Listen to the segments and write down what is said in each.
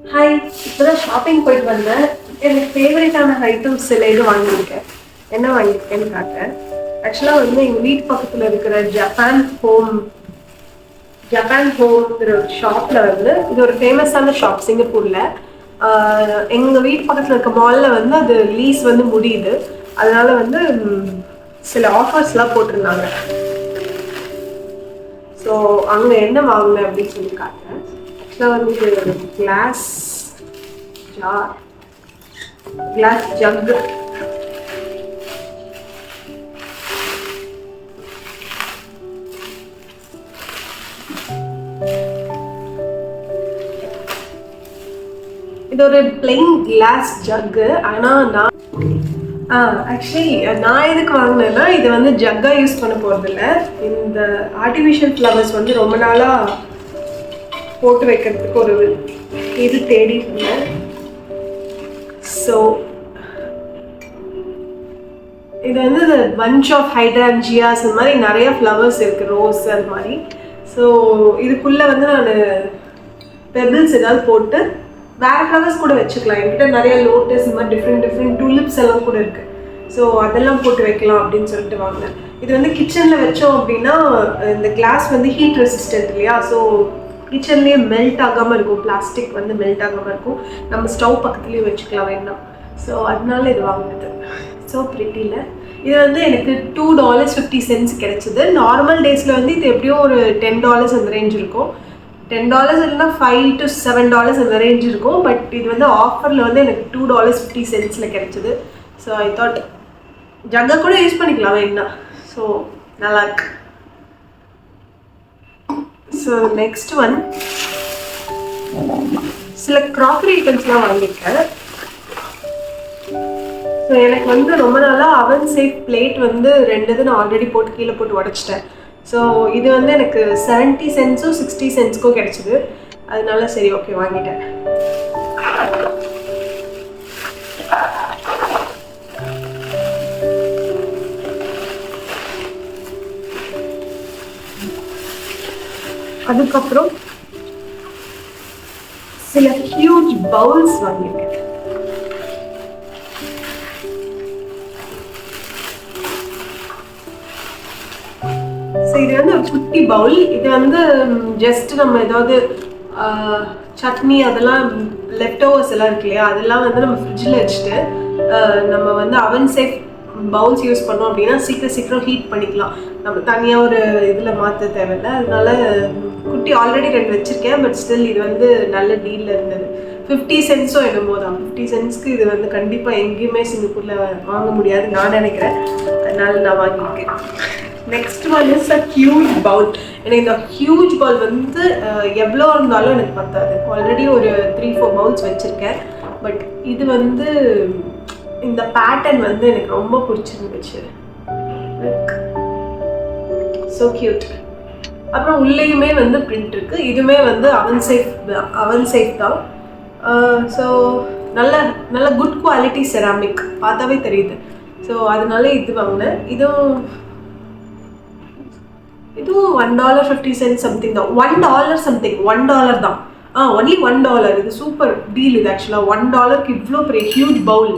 Hi, இப்போதான் shopping போயிட்டு வந்தேன். எனக்கு ஃபேவரட்டான ஐட்டம்ஸ் சில இது வாங்கியிருக்கேன். என்ன வாங்கியிருக்கேன்னு காட்டுறேன். ஆக்சுவலாக வந்து எங்கள் வீட்டு பக்கத்தில் இருக்கிற ஜப்பான் ஹோம்ங்கிற ஒரு ஷாப்பில் வந்து இது ஒரு ஃபேமஸான ஷாப் சிங்கப்பூரில். எங்கள் வீட்டு பக்கத்தில் இருக்க மாலில் வந்து அது லீஸ் வந்து முடியுது. அதனால வந்து சில ஆஃபர்ஸ்லாம் போட்டிருந்தாங்க. ஸோ அங்கே என்ன வாங்கினேன் அப்படின்னு சொல்லி காட்டுறேன். ஆக்சுவலாக வந்து இது கிளாஸ் ஜார், கிளாஸ் ஜக்கு. இது ஒரு பிளெயின் கிளாஸ் ஜக்கு. ஆனால் ஆக்சுவலி நான் எதுக்கு வாங்கினேன்னா, இது வந்து ஜக்கா யூஸ் பண்ண போகிறதில்ல. இந்த ஆர்டிஃபிஷியல் ஃப்ளவர்ஸ் வந்து ரொம்ப நாளாக போட்டு வைக்கிறதுக்கு ஒரு இது தேடிட்டு இருந்தேன். ஸோ இது வந்து இந்த பஞ்ச் ஆஃப் ஹைட்ரான்ஜியாஸ் இந்த மாதிரி நிறைய ஃப்ளவர்ஸ் இருக்குது, ரோஸ் அது மாதிரி. ஸோ இதுக்குள்ளே வந்து நான் பெபிள்ஸ் ஏதாவது போட்டு வேறு ஃப்ளவர்ஸ் கூட வச்சுக்கலாம். என்கிட்ட நிறைய லோட்டஸ் இந்த மாதிரி டிஃப்ரெண்ட் டூலிப்ஸ் எல்லாம் கூட இருக்குது. ஸோ அதெல்லாம் போட்டு வைக்கலாம் அப்படின்னு சொல்லிட்டு வாங்கினேன். இது வந்து கிச்சனில் வச்சோம் அப்படின்னா இந்த கிளாஸ் வந்து ஹீட் ரெசிஸ்டன்ட் இல்லையா? ஸோ கிச்சன்லேயே மெல்ட் ஆகாமல் இருக்கும், பிளாஸ்டிக் வந்து மெல்ட் ஆகாமல் இருக்கும். நம்ம ஸ்டவ் பக்கத்துலேயே வச்சுக்கலாம் வேண்டாம். ஸோ அதனால இது வாங்கினது. ஸோ ப்ரிட்டியில் இது வந்து எனக்கு $2.50 கிடைச்சிது. நார்மல் டேஸில் வந்து இது எப்படியும் ஒரு $10 அந்த ரேஞ்ச் இருக்கும். $10 இல்லைனா $5 to $7 அந்த ரேஞ்ச் இருக்கும். பட் இது வந்து ஆஃபரில் வந்து எனக்கு $2.50 கிடைச்சிது. ஸோ ஐ தாட் ஜக்கை கூட யூஸ் பண்ணிக்கலாம் வேணா. ஸோ நல்லாயிருக்கு. ஸோ நெக்ஸ்ட் ஒன், சில க்ராக்கரி ஐட்டம்ஸ்லாம் வாங்கியிருக்கேன். ஸோ எனக்கு வந்து ரொம்ப நாளாக அவன் சேஃப் பிளேட் வந்து 2 நான் ஆல்ரெடி போட்டு கீழே போட்டு உடச்சிட்டேன். ஸோ இது வந்து எனக்கு 70 cents 60 cents கிடைச்சிது. அதனால சரி ஓகே வாங்கிட்டேன். அதுக்கப்புறம் சில ஹியூஜ் பவுல்ஸ் வாங்கியிருக்கேன். இது வந்து ஒரு குட்டி பவுல். இது வந்து ஜஸ்ட் நம்ம ஏதாவது சட்னி அதெல்லாம் லெஃப்ட் ஓவர்ஸ் எல்லாம் இருக்கு இல்லையா, அதெல்லாம் வந்து நம்ம ஃப்ரிட்ஜில் வச்சுட்டு நம்ம வந்து அவன் சேஃப் பவுல்ஸ் யூஸ் பண்ணோம் அப்படின்னா சீக்கிரம் ஹீட் பண்ணிக்கலாம். நம்ம தனியாக ஒரு இதில் மாற்ற தேவையில்லை. அதனால குட்டி ஆல்ரெடி 2 வச்சுருக்கேன். பட் ஸ்டில் இது வந்து நல்ல டீலில் இருந்தது. 50 cents என்னமோ தான். 50 cents இது வந்து கண்டிப்பாக எங்கேயுமே சிங்கப்பூரில் வாங்க முடியாது நான் நினைக்கிறேன். அதனால நான் வாங்கியிருக்கேன். Next one is a huge bowl. எனக்கு இந்த ஹியூஜ் பவுல் வந்து எவ்வளோ இருந்தாலும் எனக்கு பத்தாது. ஆல்ரெடி ஒரு 3-4 பவுல்ஸ் வச்சுருக்கேன். பட் இது வந்து இந்த பேட்டர்ன் வந்து எனக்கு ரொம்ப பிடிச்சிருந்துச்சு. So cute. அப்புறம் உள்ளேயுமே வந்து பிரிண்ட் இருக்குது. இதுவுமே வந்து அவன் சேஃப் தான். ஸோ நல்ல குட் குவாலிட்டி செராமிக் பார்த்தாவே தெரியுது. ஸோ அதனால இது வாங்கினேன். இதுவும் $1.50 சம்திங் தான். $1 சம்திங், $1 தான். ஒன்லி $1. இது சூப்பர் டீல். இது ஆக்சுவலாக $1க்கு இவ்வளோ பெரிய ஹியூஜ் பவுல்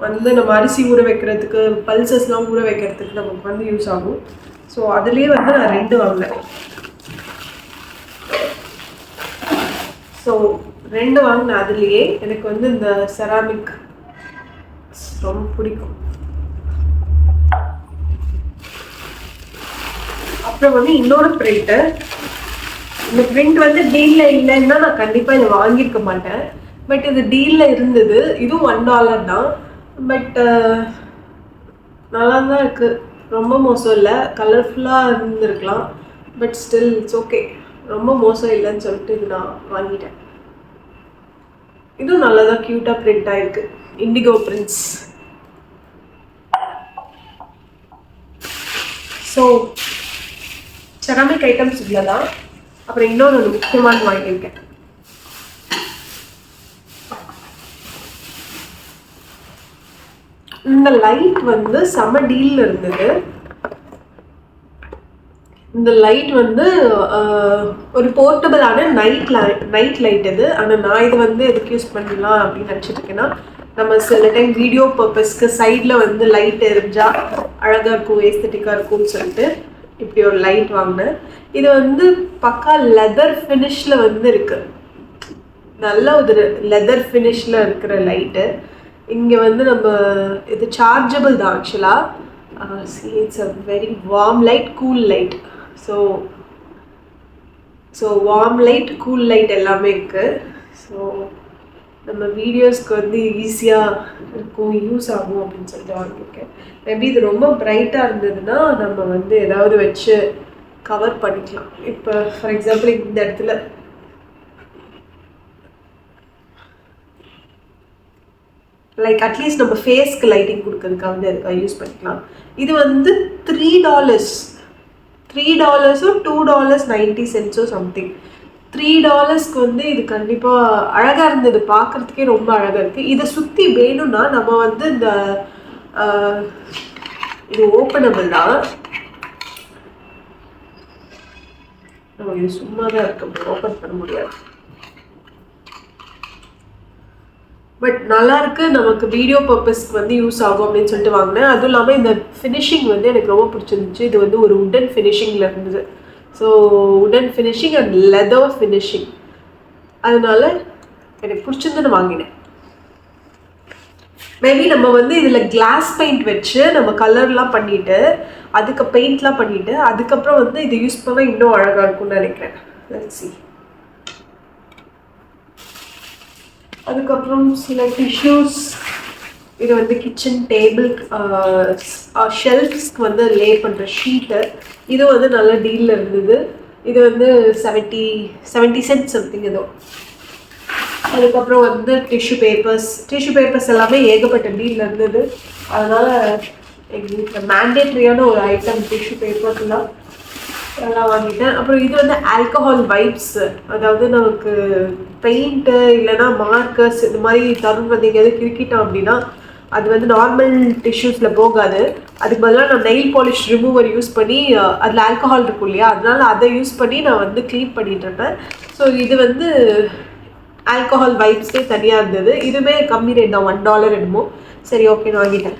வந்து நம்ம அரிசி ஊற வைக்கிறதுக்கு, பல்சஸ்லாம் ஊற வைக்கிறதுக்கு நமக்கு வந்து யூஸ் ஆகும். ஸோ அதுலேயே வந்து நான் 2 வாங்கினேன். ஸோ 2 வாங்கினேன். அதுலேயே எனக்கு வந்து இந்த செராமிக் ரொம்ப பிடிக்கும். அப்புறம் வந்து இன்னொரு பிரிண்ட்டு. இந்த பிரிண்ட் வந்து டீலில் இல்லைன்னா நான் கண்டிப்பாக இதை வாங்கியிருக்க மாட்டேன். பட் இது டீலில் இருந்தது. இதுவும் $1 தான். பட் நல்லா தான் இருக்குது. ரொம்ப மோசம் இல்லை. கலர்ஃபுல்லாக இருந்திருக்கலாம். But still it's okay. ரொம்ப மோசம் இல்லைன்னு சொல்லிட்டு இது நான் வாங்கிட்டேன். இதுவும் நல்லா தான் க்யூட்டாக பிரிண்ட் ஆகிருக்கு. Indigo prints. So ceramic items இவ்வளோ தான். அப்புறம் இன்னொரு முக்கியமான வாங்கியிருக்கேன். இந்த லைட் வந்து செம டீலில் இருந்தது. இந்த லைட் வந்து ஒரு போர்ட்டபிளான நைட் லைட் இது. ஆனால் நான் இது வந்து எதுக்கு யூஸ் பண்ணலாம் அப்படின்னு நினச்சிட்டு இருக்கேன்னா, நம்ம சில டைம் வீடியோ பர்பஸ்க்கு சைடில் வந்து லைட் எரிஞ்சால் அழகாக இருக்கும், ஏஸ்தட்டிக்காக இருக்கும்னு சொல்லிட்டு இப்படி ஒரு லைட் வாங்கினேன். இது வந்து பக்கா லெதர் ஃபினிஷில் வந்து இருக்கு, நல்ல ஒரு லெதர் ஃபினிஷில் இருக்கிற லைட்டு. இங்கே வந்து நம்ம இது சார்ஜபிள் தான் ஆக்சுவலாக. It's a very warm light, cool light. So warm light, cool light எல்லாமே இருக்குது. ஸோ நம்ம வீடியோஸ்க்கு வந்து ஈஸியாக இருக்கும், யூஸ் ஆகும் அப்படின்னு சொல்லிட்டு வாங்கியிருக்கேன். மேபி இது ரொம்ப பிரைட்டாக இருந்ததுன்னா நம்ம வந்து ஏதாவது வச்சு கவர் பண்ணிக்கலாம். இப்போ ஃபார் எக்ஸாம்பிள் இந்த இடத்துல லைக் அட்லீஸ்ட் நம்ம ஃபேஸ்க்கு லைட்டிங் கொடுக்கறதுக்காக வந்து அதுக்காக யூஸ் பண்ணிக்கலாம். இது வந்து $3 $2.90 சம்திங். $3க்கு வந்து இது கண்டிப்பாக அழகாக இருந்தது, பார்க்குறதுக்கே ரொம்ப அழகாக இருக்குது. இதை சுற்றி வேணும்னா நம்ம வந்து இந்த இது ஓப்பனபிள் தான், நம்ம இது சும்மா தான் இருக்க, ஓப்பன் பண்ண முடியாது. பட் நல்லாயிருக்கு, நமக்கு வீடியோ பர்பஸ்க்கு வந்து யூஸ் ஆகும் அப்படின்னு சொல்லிட்டு வாங்கினேன். அதுவும் இல்லாமல் இந்த ஃபினிஷிங் வந்து எனக்கு ரொம்ப பிடிச்சிருந்துச்சு. இது வந்து ஒரு உடன் ஃபினிஷிங்கில் இருந்தது. ஸோ உடன் ஃபினிஷிங் அண்ட் லெதர் ஃபினிஷிங், அதனால எனக்கு பிடிச்சிருந்துன்னு வாங்கினேன். மேபி நம்ம வந்து இதில் கிளாஸ் பெயிண்ட் வச்சு நம்ம கலர்லாம் பண்ணிவிட்டு அதுக்கு பெயிண்ட்லாம் பண்ணிவிட்டு அதுக்கப்புறம் வந்து இதை யூஸ் பண்ணால் இன்னும் அழகாக இருக்கும்னு நினைக்கிறேன். Let's see. அதுக்கப்புறம் சில டிஷ்யூஸ். இது வந்து கிச்சன் டேபிள் ஷெல்ஃப்ஸ்க்கு வந்து லே பண்ணுற ஷீட்டு. இது வந்து நல்ல டீலில் இருந்தது. இது வந்து 70 சென்ட் சம்திங் ஏதோ. அதுக்கப்புறம் வந்து டிஷ்யூ பேப்பர்ஸ் எல்லாமே ஏகப்பட்ட டீலில் இருந்தது. அதனால் எங்கள் வீட்டில் மேண்டேட்ரியான ஒரு ஐட்டம் டிஷ்யூ பேப்பர்ஸ்லாம் எல்லாம் வாங்கிட்டேன். அப்புறம் இது வந்து ஆல்கஹால் வைப்ஸ், அதாவது நமக்கு பெயிண்ட்டு இல்லைன்னா மார்க்கர்ஸ் இந்த மாதிரி தரும் வந்து எங்கேயாவது கிறுக்கிட்டோம் அப்படின்னா அது வந்து நார்மல் டிஷ்யூஸில் போகாது. அதுக்கு பதிலாக நான் நெயில் பாலிஷ் ரிமூவர் யூஸ் பண்ணி, அதில் ஆல்கஹால் இருக்கும் இல்லையா, அதனால அதை யூஸ் பண்ணி நான் வந்து க்ளீன் பண்ணிட்டு இருப்பேன். ஸோ இது வந்து ஆல்கஹால் வைப்ஸே தனியாக இருந்தது. இதுவே கம்மி ரேட் தான், $1 என்னமோ. சரி ஓகே வாங்கிட்டேன்.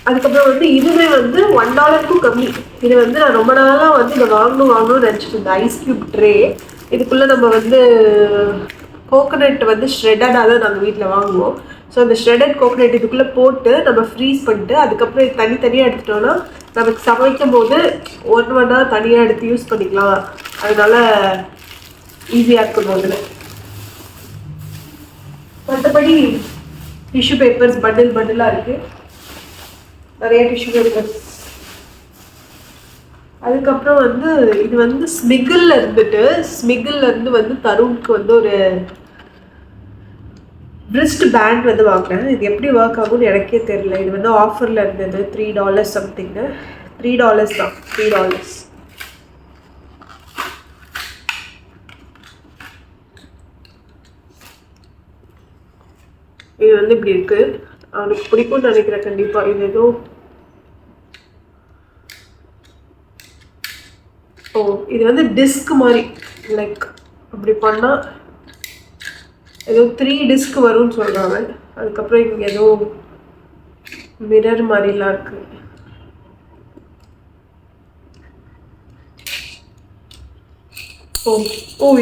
அதுக்கப்புறம் வந்து இதுவே வந்து $1க்கும் கம்மி. இது வந்து நான் ரொம்ப நாளாக வந்து இதை வாங்கணும்னு நினச்சிட்டு இருந்தேன். Ice cube tray. இதுக்குள்ளே நம்ம வந்து கோகோனட் வந்து ஷ்ரெட்டடாக தான் நாங்கள் வீட்டில் வாங்குவோம். ஸோ அந்த ஷ்ரெட்டட் கோகோனட் இதுக்குள்ளே போட்டு நம்ம ஃப்ரீஸ் பண்ணிட்டு அதுக்கப்புறம் இது தனித்தனியாக எடுத்துட்டோன்னா நமக்கு சமைக்கும் போது ஒன்றா தனியாக எடுத்து யூஸ் பண்ணிக்கலாம். அதனால ஈஸியாக இருக்கும் போது. மற்றபடி டிஷ்யூ பேப்பர்ஸ் பண்டிலாக இருக்குது, நிறைய டிஷ்யூ பேப்பர்ஸ். அதுக்கப்புறம் வந்து இது வந்து ஸ்மிகில் இருந்து வந்து தருணுக்கு வந்து ஒரு ரிஸ்ட் பேண்ட் வந்து வாங்கினேன். இது எப்படி ஒர்க் ஆகும்னு எனக்கே தெரியல. இது வந்து ஆஃபரில் இருந்தது, $3 சம்திங்கு. $3 தான், $3. இது வந்து இப்படி இருக்கு, அவனுக்கு பிடிக்கும்னு நினைக்கிறேன் கண்டிப்பாக. இது ஏதோ இது வந்து டிஸ்க் மாதிரி, லைக் அப்படி பண்ணால் ஏதோ 3 டிஸ்க் வரும்னு சொல்கிறாங்க. அதுக்கப்புறம் இங்கே ஏதோ மிரர் மாதிரிலாம் இருக்கு.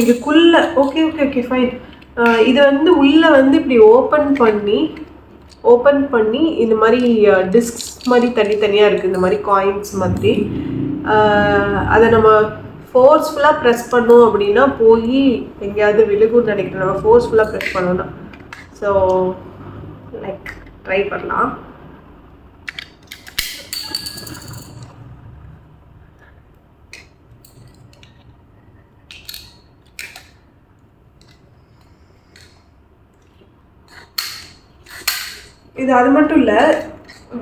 இதுக்குள்ள ஓகே ஃபைன். இது வந்து உள்ளே வந்து இப்படி ஓப்பன் பண்ணி இந்த மாதிரி டிஸ்க்ஸ் மாதிரி தனித்தனியாக இருக்குது, இந்த மாதிரி காயின்ஸ் மாதிரி. அதை நம்ம ஃபோர்ஸ்ஃபுல்லாக ப்ரெஸ் பண்ணோம் அப்படின்னா போய் எங்கேயாவது விழுகும்னு நினைக்கிறேன், நம்ம ஃபோர்ஸ்ஃபுல்லாக ப்ரெஸ் பண்ணோன்னா. ஸோ லைக் ட்ரை பண்ணலாம். இது அது மட்டும் இல்லை,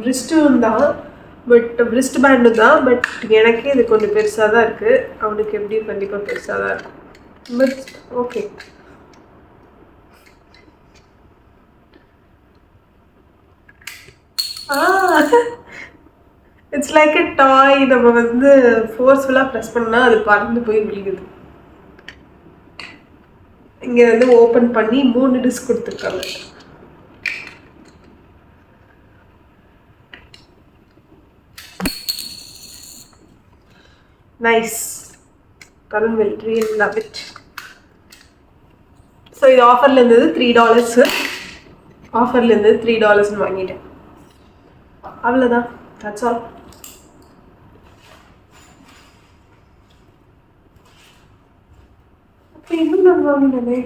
ரிஸ்ட்டும் தான், பட் ரிஸ்ட் பேண்டு தான். பட் எனக்கே இது கொஞ்சம் பெருசாக தான் இருக்குது, அவனுக்கு எப்படியும் கண்டிப்பாக பெருசாக தான் இருக்கும். But okay. It's like a toy. நம்ம வந்து ஃபோர்ஸ்ஃபுல்லாக ப்ரெஸ் பண்ணால் அது பறந்து போய் விழுகுது. இங்கே வந்து ஓப்பன் பண்ணி 3 டிஸ்க் கொடுத்துருக்காங்க. Nice. Tarun will really love it. So இது ஆஃபரில் இருந்தது $3. ஆஃபரில் இருந்தது $3 வாங்கிட்டேன். அவ்வளோதான். That's all. அப்புறம் இன்னும் நான் வாங்கினதே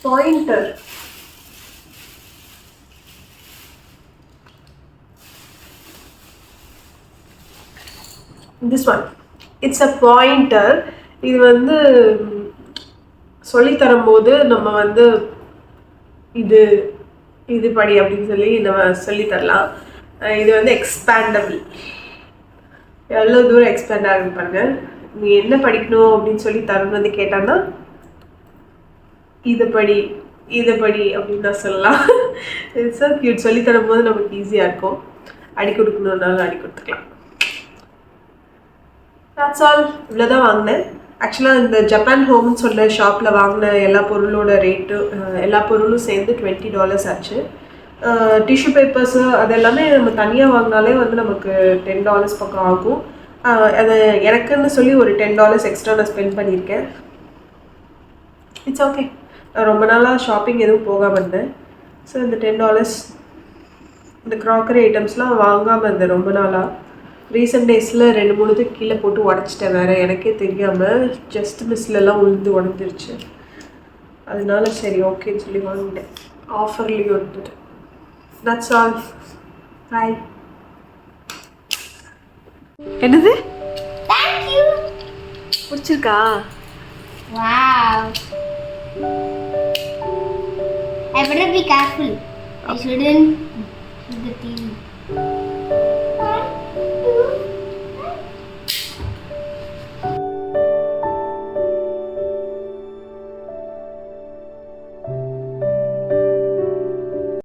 pointer. This one it's a pointer. இது வந்து சொல்லித்தரும்போது நம்ம வந்து இது இது படி அப்படின்னு சொல்லி நம்ம சொல்லித்தரலாம். இது வந்து எக்ஸ்பேண்டபிள். எவ்வளோ தூரம் எக்ஸ்பேண்ட் ஆகுது பாருங்க. நீ என்ன படிக்கணும் அப்படின்னு சொல்லி தருண் வந்து கேட்டான்னா இது படி அப்படின்னு நான் சொல்லலாம். It's cute. சொல்லி தரும்போது நமக்கு ஈஸியாக இருக்கும். அடி கொடுக்கணுன்னாலும் அடி கொடுத்துக்கலாம். That's all. இவ்வளோ தான் வாங்கினேன். ஆக்சுவலாக இந்த ஜப்பான் ஹோம்னு சொல்ல ஷாப்பில் வாங்கின எல்லா பொருளோட ரேட்டு எல்லா பொருளும் சேர்ந்து $20 ஆச்சு. டிஷ்யூ பேப்பர்ஸு அது எல்லாமே நம்ம தனியாக வாங்கினாலே வந்து நமக்கு $10 பக்கம் ஆகும். அதை எனக்குன்னு சொல்லி ஒரு $10 எக்ஸ்ட்ரா நான் ஸ்பெண்ட் பண்ணியிருக்கேன். It's okay. நான் ரொம்ப நாளாக ஷாப்பிங் எதுவும் போகாமல் இருந்தேன். ஸோ இந்த $10 இந்த க்ராக்கரி ஐட்டம்ஸ்லாம் வாங்காமல் இருந்தேன் ரொம்ப நாளாக. ரீசெண்ட் டேஸில் 2-3 கீழே போட்டு உடச்சிட்டேன். வேறு எனக்கே தெரியாமல் ஜஸ்ட் மிஸ்லெல்லாம் உடஞ்சிருச்சு. அதனால சரி ஓகேன்னு சொல்லி வாங்கிட்டேன். ஆஃபர்லேயும் இருந்தது. That's all. பாய். என்னது? Thank you. பிடிச்சிருக்கா? Wow. I better be careful. I shouldn't hit the TV.